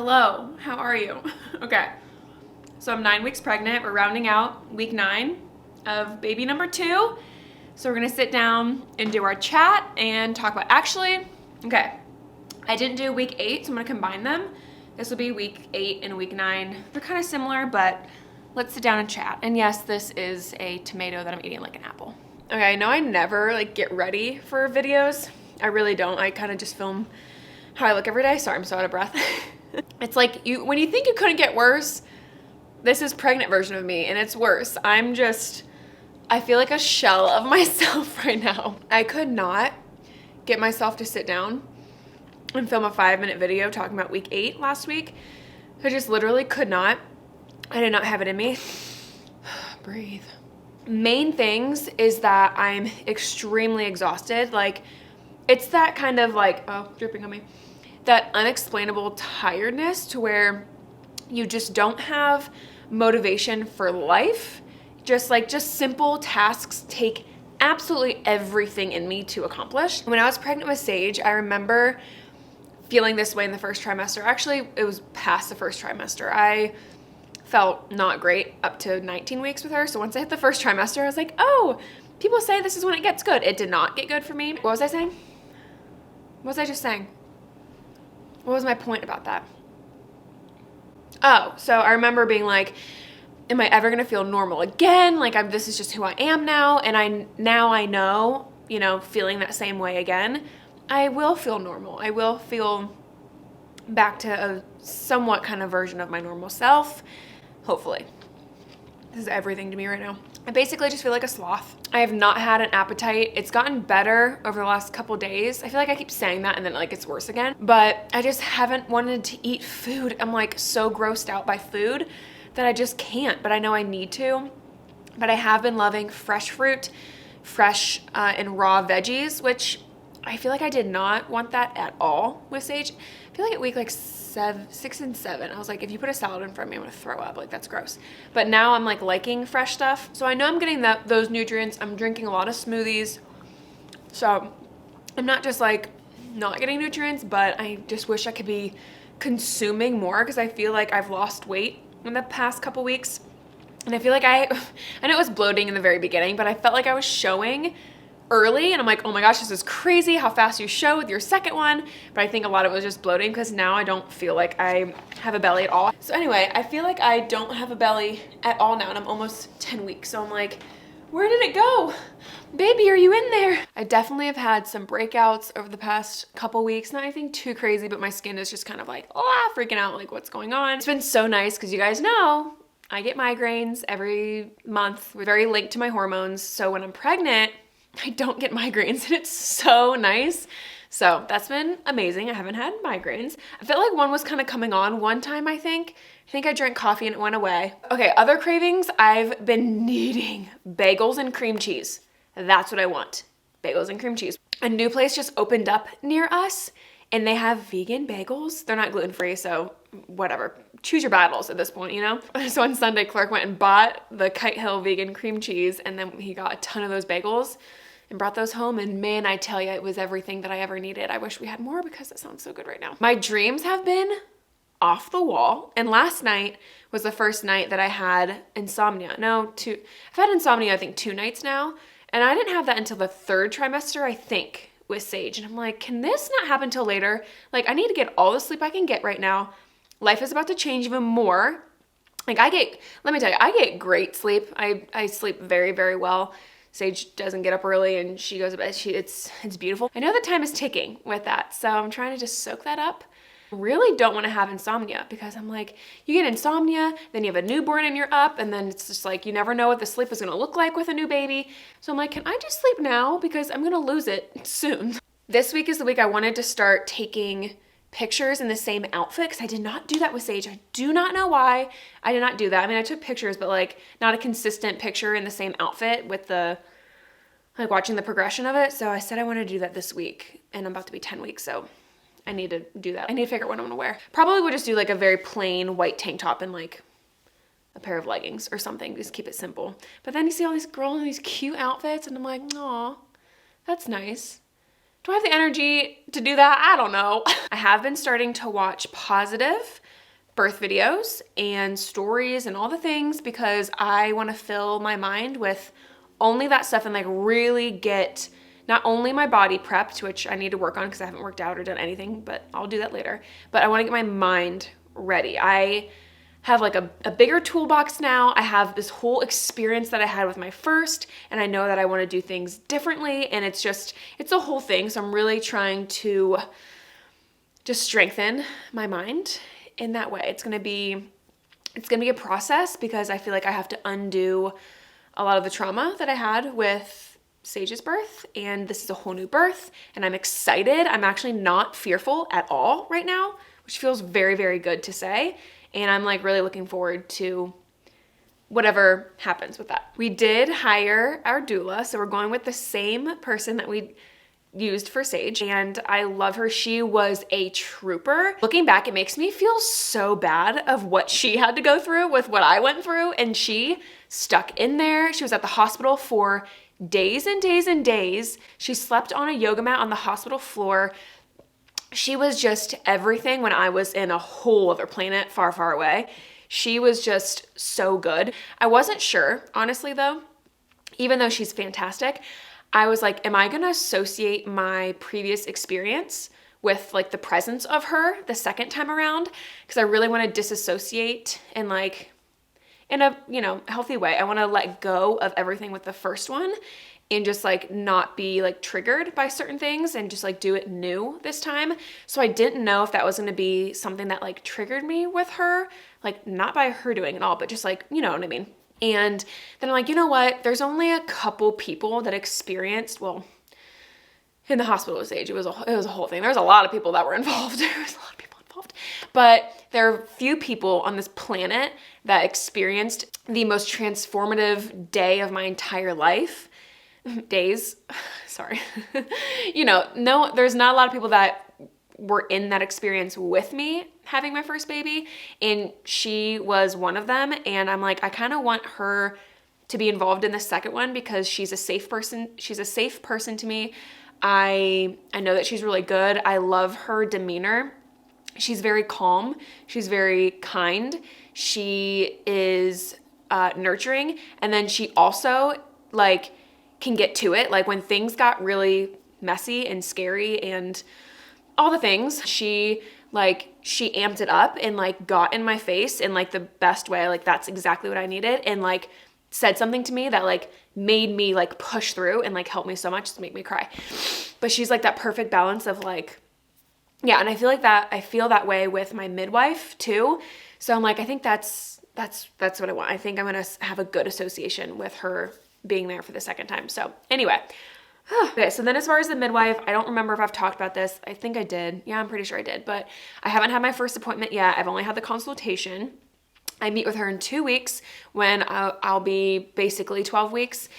Hello, how are you? Okay, so I'm 9 weeks pregnant. We're rounding out week 9 of baby number 2. So we're gonna sit down and do our chat and talk about, okay, I didn't do week 8, so I'm gonna combine them. This will be week 8 and week 9. They're kind of similar, but let's sit down and chat. And yes, this is a tomato that I'm eating like an apple. Okay, I know I never like get ready for videos. I really don't. I kind of just film how I look every day. Sorry, I'm so out of breath. It's like when you think you couldn't get worse, this is pregnant version of me and it's worse. I feel like a shell of myself right now. I could not get myself to sit down and film a 5-minute video talking about week 8 last week. I just literally could not. I did not have it in me. Breathe. Main things is that I'm extremely exhausted. Like, it's that kind of like, oh, dripping on me. That unexplainable tiredness to where you just don't have motivation for life. Just simple tasks take absolutely everything in me to accomplish. When I was pregnant with Sage, I remember feeling this way in the first trimester. Actually, it was past the first trimester. I felt not great up to 19 weeks with her. So once I hit the first trimester, I was like, oh, people say this is when it gets good. It did not get good for me. What was I saying? What was I just saying? What was my point about that? Oh, so I remember being like, am I ever gonna feel normal again? Like, this is just who I am now. And I know, feeling that same way again, I will feel normal. I will feel back to a somewhat kind of version of my normal self, hopefully. This is everything to me right now. I basically just feel like a sloth. I have not had an appetite. It's gotten better over the last couple days. I feel like I keep saying that and then like it's worse again, but I just haven't wanted to eat food. I'm like so grossed out by food that I just can't, but I know I need to. But I have been loving fresh fruit, fresh and raw veggies, which I feel like I did not want that at all with Sage. I feel like at week 6 and 7, I was like, if you put a salad in front of me, I'm gonna throw up. Like, that's gross. But now I'm like liking fresh stuff. So I know I'm getting those nutrients. I'm drinking a lot of smoothies. So I'm not just like not getting nutrients, but I just wish I could be consuming more because I feel like I've lost weight in the past couple weeks. And I feel like I know it was bloating in the very beginning, but I felt like I was showing early and I'm like, oh my gosh, this is crazy how fast you show with your second one. But I think a lot of it was just bloating because now I don't feel like I have a belly at all. So anyway, I feel like I don't have a belly at all now and I'm almost 10 weeks. So I'm like, where did it go? Baby, are you in there? I definitely have had some breakouts over the past couple weeks. Not anything too crazy, but my skin is just kind of like, freaking out, like what's going on. It's been so nice because you guys know I get migraines every month. We're very linked to my hormones. So when I'm pregnant, I don't get migraines and it's so nice. So that's been amazing. I haven't had migraines. I felt like one was kind of coming on one time, I think. I drank coffee and it went away. Okay, other cravings, I've been needing bagels and cream cheese. That's what I want, bagels and cream cheese. A new place just opened up near us and they have vegan bagels. They're not gluten-free, so whatever. Choose your battles at this point, So on Sunday, Clark went and bought the Kite Hill vegan cream cheese and then he got a ton of those bagels and brought those home. And man, I tell you, it was everything that I ever needed. I wish we had more because it sounds so good right now. My dreams have been off the wall. And last night was the first night that I had insomnia. I've had insomnia, I think 2 nights now. And I didn't have that until the 3rd trimester, I think, with Sage. And I'm like, can this not happen till later? Like, I need to get all the sleep I can get right now. Life is about to change even more. Like, let me tell you, I get great sleep. I sleep very, very well. Sage doesn't get up early and she goes to bed. It's beautiful. I know the time is ticking with that. So I'm trying to just soak that up. Really don't want to have insomnia because I'm like, you get insomnia, then you have a newborn and you're up, and then it's just like, you never know what the sleep is going to look like with a new baby. So I'm like, can I just sleep now? Because I'm going to lose it soon. This week is the week I wanted to start taking pictures in the same outfit because I did not do that with Sage. I do not know why I did not do that. I mean, I took pictures, but like not a consistent picture in the same outfit with like watching the progression of it. So I said I wanted to do that this week and I'm about to be 10 weeks. So I need to do that. I need to figure out what I'm gonna wear. Probably would just do like a very plain white tank top and like a pair of leggings or something. Just keep it simple. But then you see all these girls in these cute outfits and I'm like, aw, that's nice. Do I have the energy to do that? I don't know. I have been starting to watch Positive birth videos and stories and all the things because I want to fill my mind with only that stuff and like really get not only my body prepped, which I need to work on because I haven't worked out or done anything, but I'll do that later. But I want to get my mind ready. I have like a bigger toolbox now. I have this whole experience that I had with my first, and I know that I want to do things differently, and it's a whole thing. So I'm really trying to just strengthen my mind in that way. It's gonna be a process because I feel like I have to undo a lot of the trauma that I had with Sage's birth, and this is a whole new birth, and I'm excited. I'm actually not fearful at all right now, which feels very, very good to say, and I'm like really looking forward to whatever happens with that. We did hire our doula, so we're going with the same person that we used for Sage, and I love her. She was a trooper. Looking back, it makes me feel so bad of what she had to go through with what I went through, and she stuck in there. She was at the hospital for days and days and days. She slept on a yoga mat on the hospital floor. She was just everything when I was in a whole other planet far, far away. She was just so good. I wasn't sure, honestly, though, even though she's fantastic, I was like, am I going to associate my previous experience with like the presence of her the second time around? Because I really want to disassociate and like in a, healthy way. I want to let go of everything with the first one and just like not be like triggered by certain things and just like do it new this time. So I didn't know if that was going to be something that like triggered me with her, like not by her doing it all, but just like, you know what I mean? And then I'm like, you know what? There's only a couple people that experienced, well, in the hospital with Sage, it was a whole thing. There was a lot of people that were involved. There was a lot of people involved. But there are few people on this planet that experienced the most transformative day of my entire life. Days, sorry. No, there's not a lot of people that were in that experience with me having my first baby, and she was one of them. And I'm like, I kind of want her to be involved in the second one because she's a safe person. She's a safe person to me. I know that she's really good. I love her demeanor. She's very calm. She's very kind. She is nurturing, and then she also like can get to it. Like when things got really messy and scary and all the things, she amped it up and like got in my face in like the best way. Like that's exactly what I needed, and like said something to me that like made me like push through and like help me so much to make me cry. But she's like that perfect balance of like, yeah. And I feel that way with my midwife too. So I'm like, I think that's what I want. I think I'm going to have a good association with her being there for the second time. So anyway, okay, so then as far as the midwife, I don't remember if I've talked about this. I think I did. Yeah, I'm pretty sure I did, but I haven't had my first appointment yet. I've only had the consultation. I meet with her in 2 weeks when I'll be basically 12 weeks.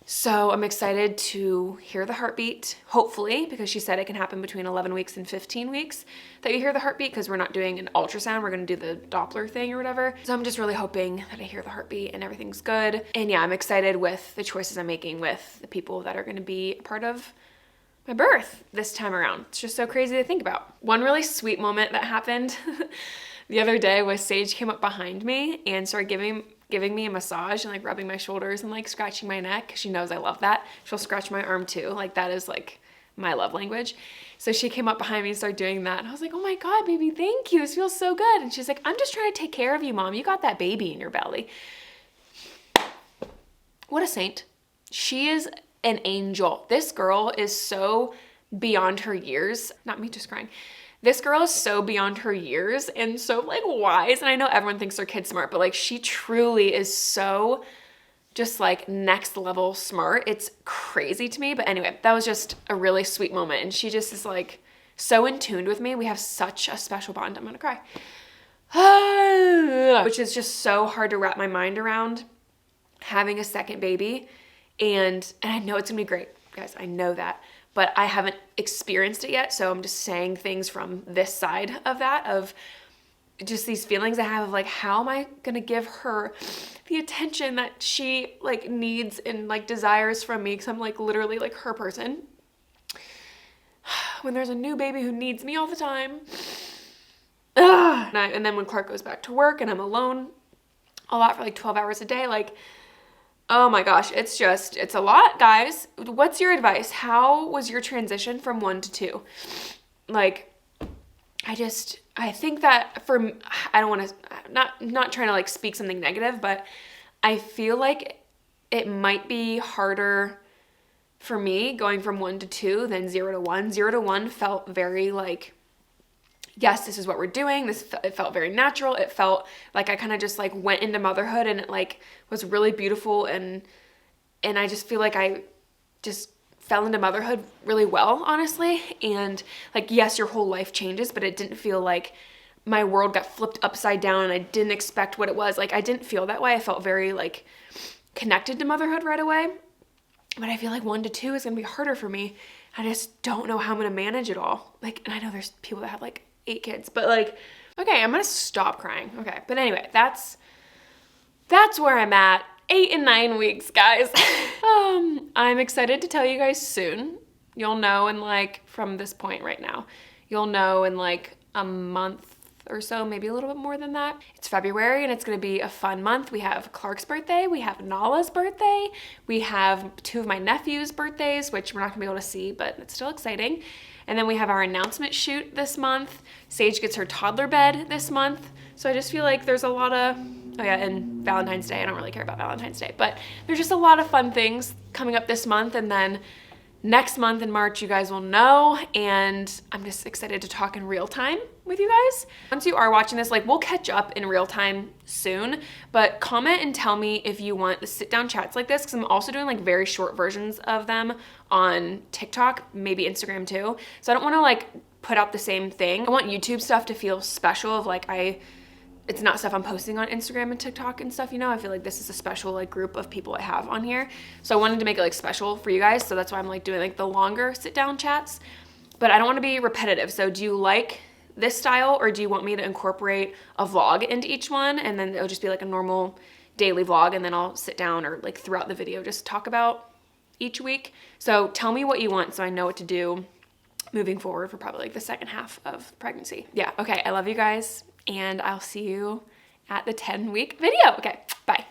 So I'm excited to hear the heartbeat, hopefully, because she said it can happen between 11 weeks and 15 weeks that you hear the heartbeat, because we're not doing an ultrasound. We're going to do the Doppler thing or whatever. So I'm just really hoping that I hear the heartbeat and everything's good. And yeah, I'm excited with the choices I'm making with the people that are going to be a part of my birth this time around. It's just so crazy to think about. One really sweet moment that happened the other day was Sage came up behind me and started giving me a massage and like rubbing my shoulders and like scratching my neck, because she knows I love that. She'll scratch my arm too. Like that is like my love language. So she came up behind me and started doing that. And I was like, oh my God, baby, thank you. This feels so good. And she's like, I'm just trying to take care of you, Mom. You got that baby in your belly. What a saint. She is an angel. This girl is so beyond her years. Not me just crying. This girl is so beyond her years and so like wise. And I know everyone thinks their kid's smart, but like she truly is so just like next level smart. It's crazy to me. But anyway, that was just a really sweet moment. And she just is like so in tune with me. We have such a special bond. I'm gonna cry. Which is just so hard to wrap my mind around, having a second baby. And I know it's gonna be great, guys. I know that. But I haven't experienced it yet, so I'm just saying things from this side of that, of just these feelings I have of like, how am I gonna give her the attention that she like needs and like desires from me, because I'm like literally like her person, when there's a new baby who needs me all the time. Ugh. And then when Clark goes back to work and I'm alone a lot for like 12 hours a day, like, oh my gosh, it's a lot, guys. What's your advice? How was your transition from 1 to 2? Like, I think that I don't want to, not trying to like speak something negative, but I feel like it might be harder for me going from 1 to 2 than 0 to 1. 0 to 1 felt very like, yes, this is what we're doing. It felt very natural. It felt like I kind of just like went into motherhood, and it like was really beautiful, and I just feel like I just fell into motherhood really well, honestly. And like, yes, your whole life changes, but it didn't feel like my world got flipped upside down and I didn't expect what it was. Like, I didn't feel that way. I felt very like connected to motherhood right away. But I feel like 1 to 2 is going to be harder for me. I just don't know how I'm going to manage it all. Like, and I know there's people that have like 8 kids, but like, okay, I'm going to stop crying. Okay. But anyway, that's where I'm at. 8 and 9 weeks, guys. I'm excited to tell you guys soon. You'll know in like, from this point right now, you'll know in like a month or so, maybe a little bit more than that. It's February and it's going to be a fun month. We have Clark's birthday. We have Nala's birthday. We have 2 of my nephews' birthdays, which we're not going to be able to see, but it's still exciting. And then we have our announcement shoot this month. Sage gets her toddler bed this month. So I just feel like there's a lot of, oh yeah, and Valentine's Day. I don't really care about Valentine's Day, but there's just a lot of fun things coming up this month. And then next month in March, you guys will know. And I'm just excited to talk in real time with you guys. Once you are watching this, like, we'll catch up in real time soon, but comment and tell me if you want the sit down chats like this, because I'm also doing like very short versions of them on TikTok, maybe Instagram too. So I don't want to like put out the same thing. I want YouTube stuff to feel special, of like it's not stuff I'm posting on Instagram and TikTok and stuff, you know? I feel like this is a special like group of people I have on here. So I wanted to make it like special for you guys. So that's why I'm like doing like the longer sit down chats, but I don't want to be repetitive. So do you like this style, or do you want me to incorporate a vlog into each one, and then it'll just be like a normal daily vlog, and then I'll sit down or like throughout the video just talk about each week? So tell me what you want so I know what to do moving forward for probably like the second half of pregnancy. Yeah, okay, I love you guys, and I'll see you at the 10-week video. Okay, bye.